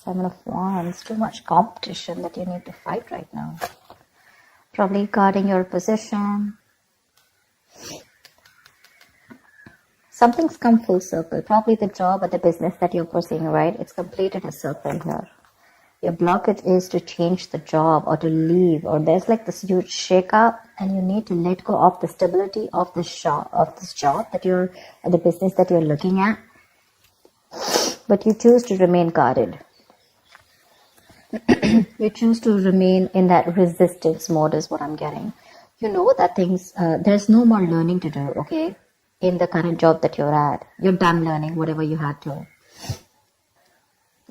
Seven of Wands. Too much competition that you need to fight right now. Probably guarding your position. Something's come full circle. Probably the job or the business that you're pursuing, right? It's completed a circle here. Your blockage is to change the job or to leave, or there's like this huge shake-up and you need to let go of the stability of this job that you're, or the business that you're looking at. But you choose to remain guarded. You choose to remain in that resistance mode is what I'm getting. You know that things, there's no more learning to do, okay? In the current job that you're at. You're done learning whatever you had to.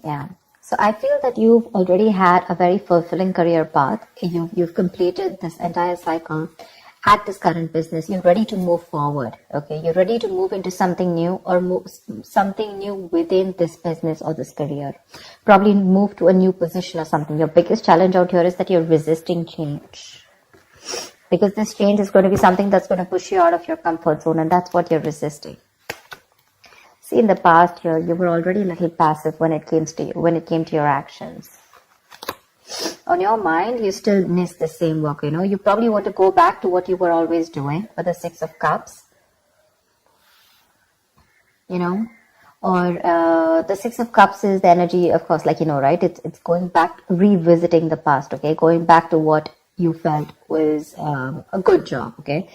Yeah. So I feel that you've already had a very fulfilling career path. You've completed this entire cycle at this current business. You're ready to move forward. Okay. You're ready to move into something new or something new within this business or this career. Probably move to a new position or something. Your biggest challenge out here is that you're resisting change. Because this change is going to be something that's going to push you out of your comfort zone, and that's what you're resisting. See, in the past here, you were already a little passive when it came to your actions. On your mind, you still miss the same work, you know. You probably want to go back to what you were always doing for the Six of Cups. You know, or the Six of Cups is the energy, of course, like, you know, right? It's going back, revisiting the past, okay? Going back to what you felt was a good job, okay?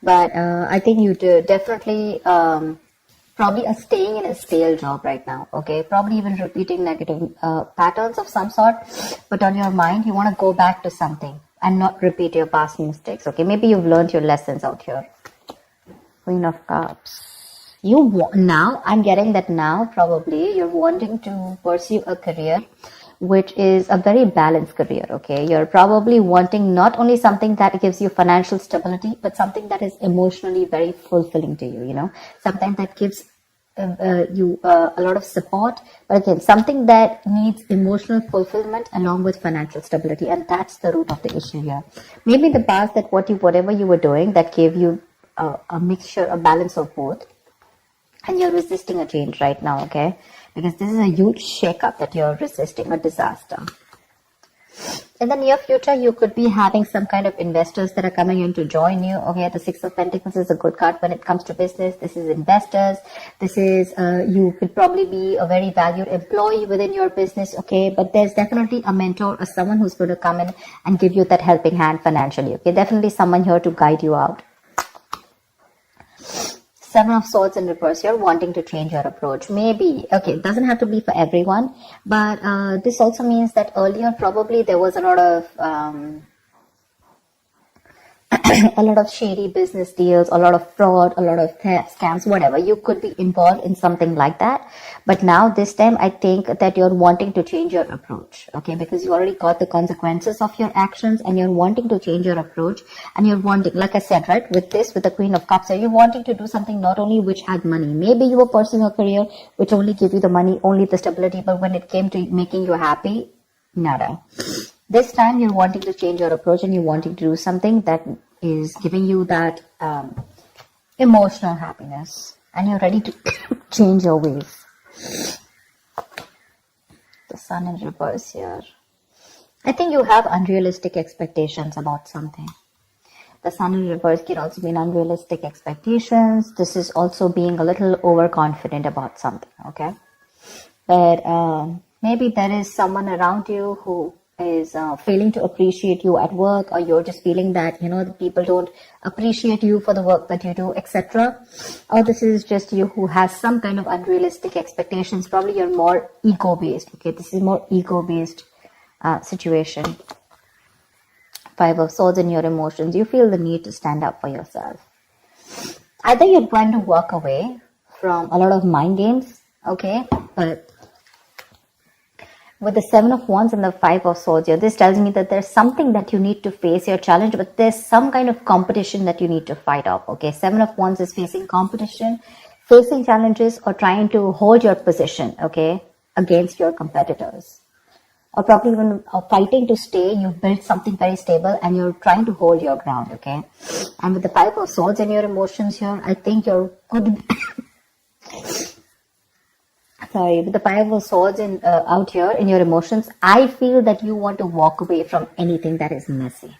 But I think you definitely probably are staying in a stale job right now, okay? Probably even repeating negative patterns of some sort, but on your mind, you want to go back to something and not repeat your past mistakes, okay? Maybe you've learned your lessons out here. Queen of Cups. Now, I'm getting that now probably you're wanting to pursue a career which is a very balanced career, okay? You're probably wanting not only something that gives you financial stability, but something that is emotionally very fulfilling to you, you know? Something that gives you a lot of support, but again, something that needs emotional fulfillment along with financial stability, and that's the root of the issue here. Maybe in the past that whatever you were doing that gave you a mixture, a balance of both, and you're resisting a change right now, okay? Because this is a huge shake-up that you're resisting, a disaster. In the near future, you could be having some kind of investors that are coming in to join you. Okay, the Six of Pentacles is a good card when it comes to business. This is investors. This is, you could probably be a very valued employee within your business, okay? But there's definitely a mentor or someone who's going to come in and give you that helping hand financially, okay? Definitely someone here to guide you out. Seven of Swords in reverse. You're wanting to change your approach. Maybe, okay, it doesn't have to be for everyone, but this also means that earlier probably there was a lot of a lot of shady business deals, a lot of fraud, a lot of scams, whatever. You could be involved in something like that. But now this time, I think that you're wanting to change your approach, okay? Because you already got the consequences of your actions and you're wanting to change your approach. And you're wanting, like I said, right, with the Queen of Cups, you're wanting to do something not only which had money. Maybe you were pursuing a career which only gave you the money, only the stability, but when it came to making you happy, nada. This time you're wanting to change your approach and you're wanting to do something that is giving you that emotional happiness, and you're ready to change your ways. The Sun in reverse here. I think you have unrealistic expectations about something. The Sun in reverse can also mean unrealistic expectations. This is also being a little overconfident about something, okay? But maybe there is someone around you who is failing to appreciate you at work, or you're just feeling that, you know, the people don't appreciate you for the work that you do, etc. Or this is just you who has some kind of unrealistic expectations. Probably you're more ego-based, okay? This is more ego-based situation. Five of Swords in your emotions. You feel the need to stand up for yourself. Either you're trying to walk away from a lot of mind games, okay? But with the Seven of Wands and the Five of Swords here, this tells me that there's something that you need to face your challenge, but there's some kind of competition that you need to fight off, okay? Seven of Wands is facing competition, facing challenges, or trying to hold your position, okay, against your competitors. Or probably even fighting to stay. You've built something very stable and you're trying to hold your ground, okay? And with the Five of Swords and your emotions here, I think you sorry, with the Five of Swords out here in your emotions, I feel that you want to walk away from anything that is messy.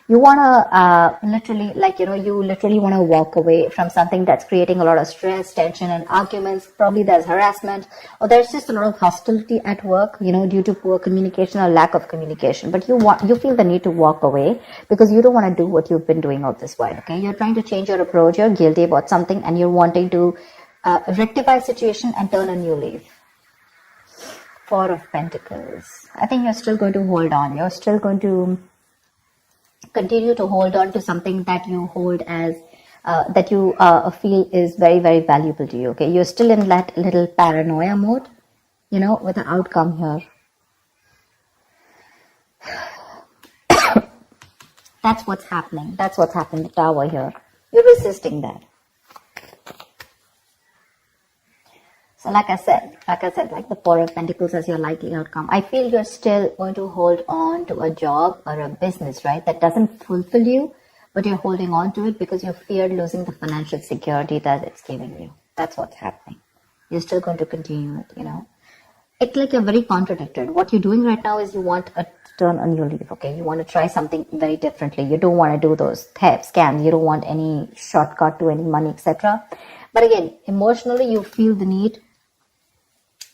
You want to literally, you literally want to walk away from something that's creating a lot of stress, tension, and arguments. Probably there's harassment, or there's just a lot of hostility at work, due to poor communication or lack of communication. But you feel the need to walk away because you don't want to do what you've been doing all this while. Okay, you're trying to change your approach. You're guilty about something, and you're wanting to rectify the situation and turn a new leaf. Four of Pentacles. I think you're still going to hold on. You're still going to continue to hold on to something that you hold as that you feel is very, very valuable to you. Okay, you're still in that little paranoia mode, with the outcome here. That's what's happening. That's what's happening. The Tower here. You're resisting that. So like I said, like the Four of Pentacles as your likely outcome, I feel you're still going to hold on to a job or a business, right, that doesn't fulfill you, but you're holding on to it because you fear losing the financial security that it's giving you. That's what's happening. You're still going to continue it, It's like you're very contradicted. What you're doing right now is you want to turn a new leaf, okay? You want to try something very differently. You don't want to do those theft scams. You don't want any shortcut to any money, etc. But again, emotionally, you feel the need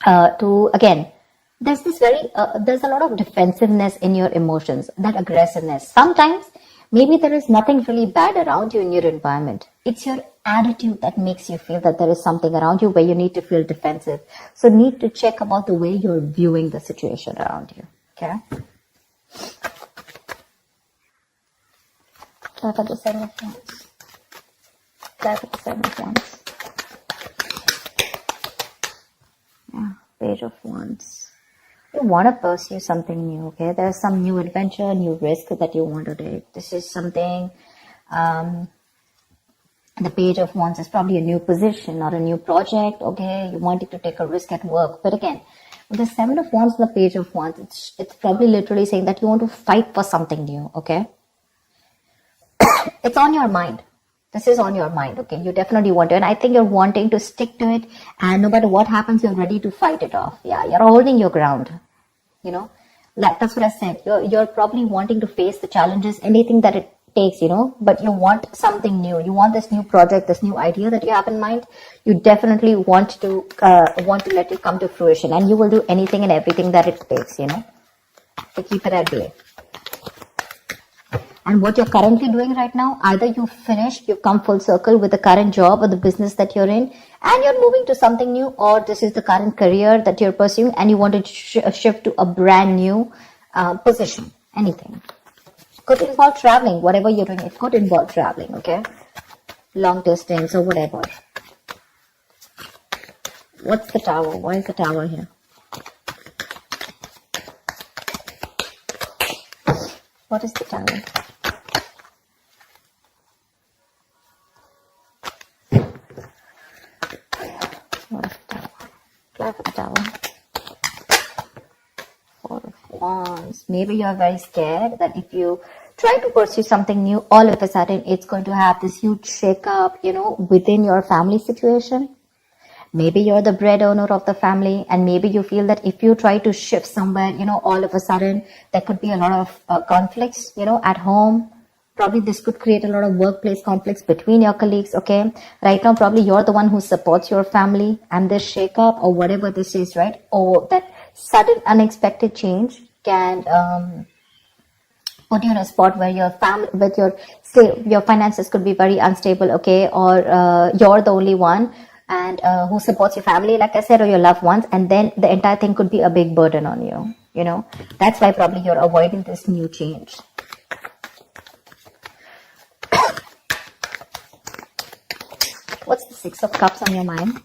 there's a lot of defensiveness in your emotions, that aggressiveness. Sometimes maybe there is nothing really bad around you in your environment. It's your attitude that makes you feel that there is something around you where you need to feel defensive. So need to check about the way you're viewing the situation around you. Okay? Look at the Seven of Wands. Look at the Seven of Wands. Yeah, Page of Wands. You want to pursue something new, okay? There's some new adventure, new risk that you want to take. This is something, the Page of Wands is probably a new position or a new project, okay? You wanted to take a risk at work. But again, with the Seven of Wands and the Page of Wands, it's probably literally saying that you want to fight for something new, okay? It's on your mind. This is on your mind, okay? You definitely want to, and I think you're wanting to stick to it, and no matter what happens, you're ready to fight it off. Yeah, you're holding your ground, That's what I said. You're probably wanting to face the challenges, anything that it takes, but you want something new. You want this new project, this new idea that you have in mind. You definitely want to let it come to fruition, and you will do anything and everything that it takes, to keep it at bay. And what you're currently doing right now, either you've come full circle with the current job or the business that you're in, and you're moving to something new, or this is the current career that you're pursuing, and you want to shift to a brand new position, anything. Could involve traveling, whatever you're doing, it could involve traveling, okay? Long distance or whatever. What's the Tower? Why is the Tower here? What is the Tower? The Tower. Four of Wands. Maybe you're very scared that if you try to pursue something new, all of a sudden it's going to have this huge shake-up, within your family situation. Maybe you're the breadwinner of the family, and maybe you feel that if you try to shift somewhere, all of a sudden there could be a lot of conflicts, at home. Probably this could create a lot of workplace conflicts between your colleagues, okay? Right now, probably you're the one who supports your family, and this shake-up or whatever this is, right? Or that sudden unexpected change can put you in a spot where your family, your finances could be very unstable, okay? Or you're the only one and who supports your family, like I said, or your loved ones, and then the entire thing could be a big burden on you, That's why probably you're avoiding this new change. What's the Six of Cups on your mind?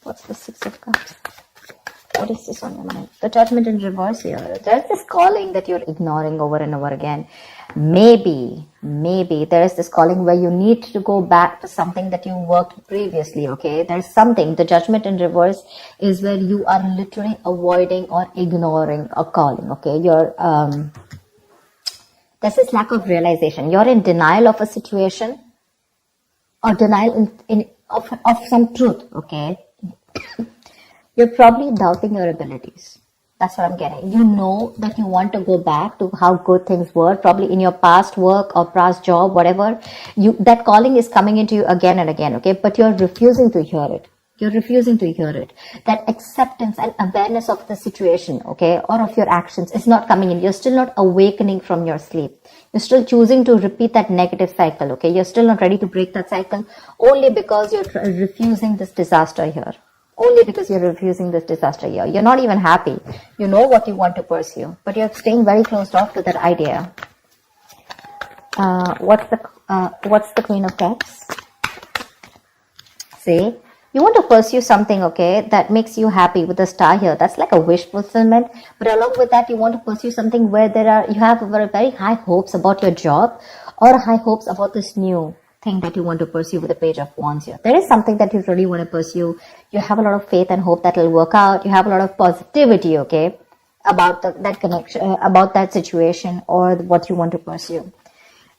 What's the Six of Cups? What is this on your mind? The Judgment in reverse here. There's this calling that you're ignoring over and over again. Maybe there is this calling where you need to go back to something that you worked previously, okay? There's something. The Judgment in reverse is where you are literally avoiding or ignoring a calling, okay? There's this lack of realization. You're in denial of a situation, or denial of some truth, okay? You're probably doubting your abilities. That's what I'm getting. You know that you want to go back to how good things were, probably in your past work or past job, whatever. That calling is coming into you again and again, okay? But you're refusing to hear it. You're refusing to hear it. That acceptance and awareness of the situation, okay, or of your actions is not coming in. You're still not awakening from your sleep. You're still choosing to repeat that negative cycle, okay? You're still not ready to break that cycle only because you're refusing this disaster here. Only because you're refusing this disaster here. You're not even happy. You know what you want to pursue, but you're staying very closed off to that idea. What's the Queen of Cups? See, you want to pursue something, okay, that makes you happy with the star here. That's like a wish fulfillment. But along with that, you want to pursue something where you have very high hopes about your job or high hopes about this new thing that you want to pursue with the Page of Wands here. There is something that you really want to pursue. You have a lot of faith and hope that will work out. You have a lot of positivity, okay, about that connection, about that situation or what you want to pursue.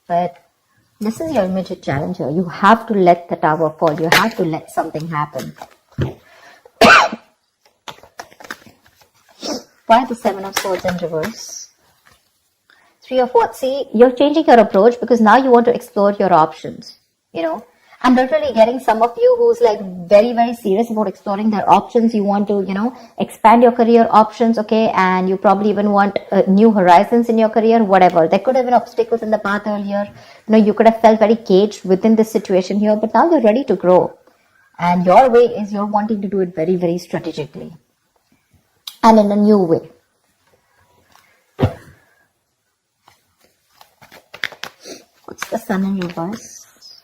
But this is your immediate challenge here. You have to let the tower fall. You have to let something happen. Why the Seven of Swords in reverse? Three of what? See, you're changing your approach because now you want to explore your options. You know, I'm literally getting some of you who's like very serious about exploring their options. You want to, you know, expand your career options, okay, and you probably even want new horizons in your career, whatever. There could have been obstacles in the path earlier. You know, you could have felt very caged within this situation here, but now you're ready to grow. And your way is you're wanting to do it very strategically and in a new way. What's the Sun in reverse?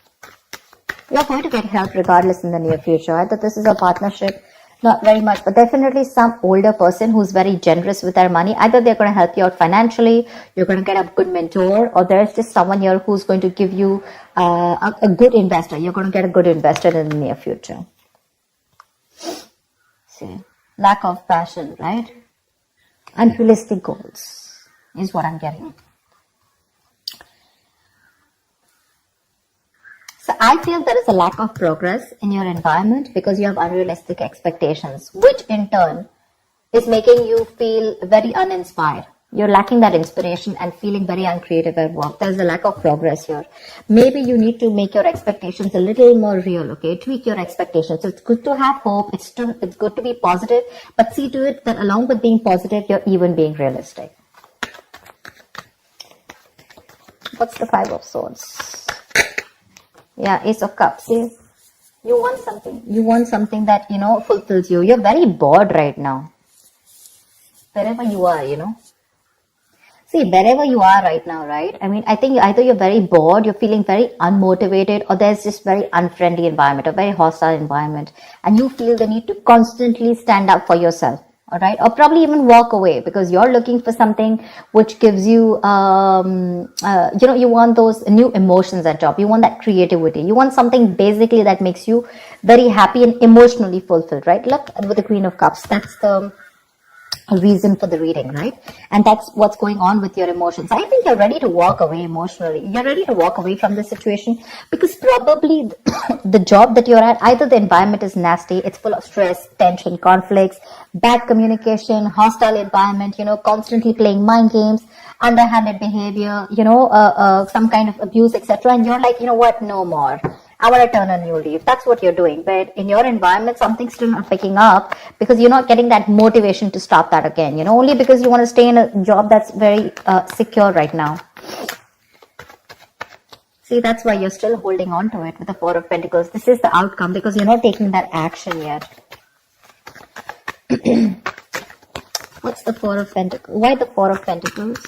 You're going to get help regardless in the near future. Either this is a partnership, not very much, but definitely some older person who's very generous with their money. Either they're going to help you out financially, you're going to get a good mentor, or there's just someone here who's going to give you a good investor. You're going to get a good investor in the near future. See, lack of passion, right? Unrealistic goals is what I'm getting. So I feel there is a lack of progress in your environment because you have unrealistic expectations, which in turn is making you feel very uninspired. You're lacking that inspiration and feeling very uncreative at work. There's a lack of progress here. Maybe you need to make your expectations a little more real, okay? Tweak your expectations. So it's good to have hope. It's good to be positive, but see to it that along with being positive, you're even being realistic. What's the Five of Swords? Yeah, Ace of Cups. See, you want something. You want something that, you know, fulfills you. You're very bored right now. Wherever you are, you know. See, wherever you are right now, right? I mean, I think either you're very bored, you're feeling very unmotivated, or there's just very unfriendly environment, a very hostile environment. And you feel the need to constantly stand up for yourself. All right, or probably even walk away because you're looking for something which gives you, you know, you want those new emotions at job. You want that creativity. You want something basically that makes you very happy and emotionally fulfilled, right? Look with the Queen of Cups. That's the reason for the reading, right? And that's what's going on with your emotions. I think you're ready to walk away emotionally. You're ready to walk away from the situation because probably the job that you're at, either the environment is nasty, it's full of stress, tension, conflicts, bad communication, hostile environment, you know, constantly playing mind games, underhanded behavior, you know, some kind of abuse, etc. And you're like, you know what, no more. I want to turn a new leaf. That's what you're doing. But in your environment, something's still not picking up because you're not getting that motivation to stop that again. You know, only because you want to stay in a job that's very secure right now. See, that's why you're still holding on to it with the Four of Pentacles. This is the outcome because you're not taking that action yet. What's the Four of Pentacles? Why the Four of Pentacles?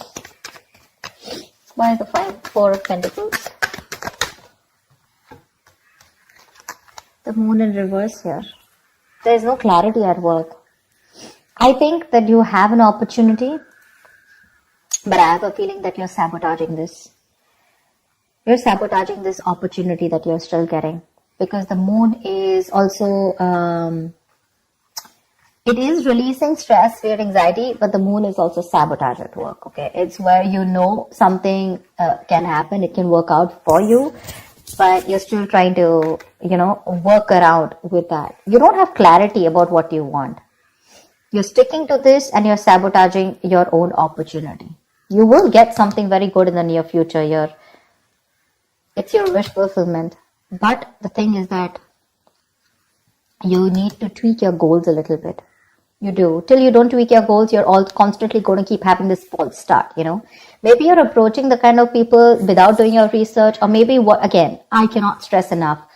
Why the Four of Pentacles? The Moon in reverse here. There is no clarity at work. I think that you have an opportunity, but I have a feeling that you're sabotaging this. You're sabotaging this opportunity that you're still getting because the Moon is also, it is releasing stress, fear, anxiety, but the Moon is also sabotage at work, okay? It's where you know something can happen, it can work out for you, but you're still trying to, work around with that. You don't have clarity about what you want. You're sticking to this and you're sabotaging your own opportunity. You will get something very good in the near future. It's your wish fulfillment. But the thing is that you need to tweak your goals a little bit. You do. Till you don't tweak your goals, you're all constantly going to keep having this false start, Maybe you're approaching the kind of people without doing your research, or maybe again, I cannot stress enough.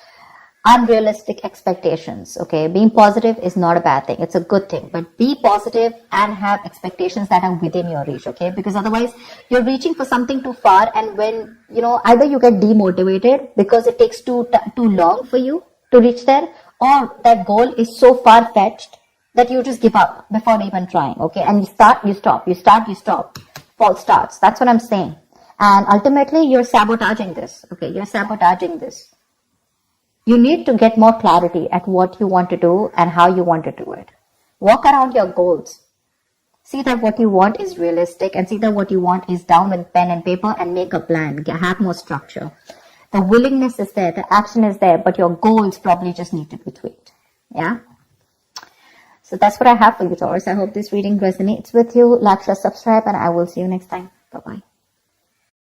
Unrealistic expectations, okay? Being positive is not a bad thing. It's a good thing. But be positive and have expectations that are within your reach, okay? Because otherwise, you're reaching for something too far, and when, either you get demotivated because it takes too long for you to reach there, or that goal is so far-fetched that you just give up before even trying, okay? And you start, you stop. You start, you stop. False starts. That's what I'm saying. And ultimately, you're sabotaging this, okay? You're sabotaging this. You need to get more clarity at what you want to do and how you want to do it. Walk around your goals. See that what you want is realistic, and see that what you want is down with pen and paper, and make a plan. Have more structure. The willingness is there, the action is there, but your goals probably just need to be tweaked. Yeah? So that's what I have for you, Taurus. I hope this reading resonates with you. Like, share, subscribe, and I will see you next time. Bye-bye.